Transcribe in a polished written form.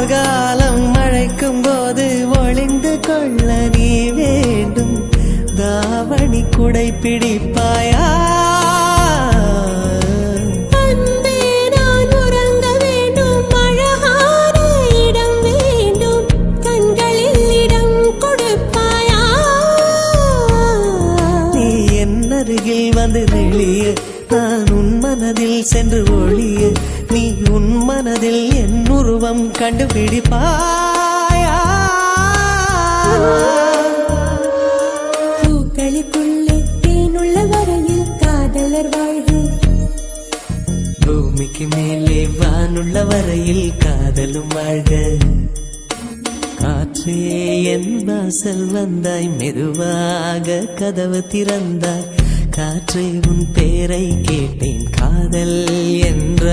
கார்காலம் அழைக்கும் போது ஒளிந்து கொள்ள நீ வேண்டும். தாவணி குடை பிடிப்பாயா? அன்பே நான் உறங்க வேண்டும், அழகான இடம் வேண்டும், கண்களில் இடம் கொடுப்பாயா? நீ என் அருகில் வந்து நெளிய, நான் உன் மனதில் சென்று ஒளிய, நீ உன் மனதில் என் உருவம் கண்டுபிடிப்பாயா? பூக்களுக்குள்ளே தேனுள்ள வரையில் காதலர் வாழ்வு, பூமிக்கு மேலே வானுள்ள வரையில் காதலும் வாழ்க. காற்றே என் வாசல் வந்தாய், மெதுவாக கதவு திறந்தாய். காற்றே உன் பேரை கேட்டேன், காதல் என்ற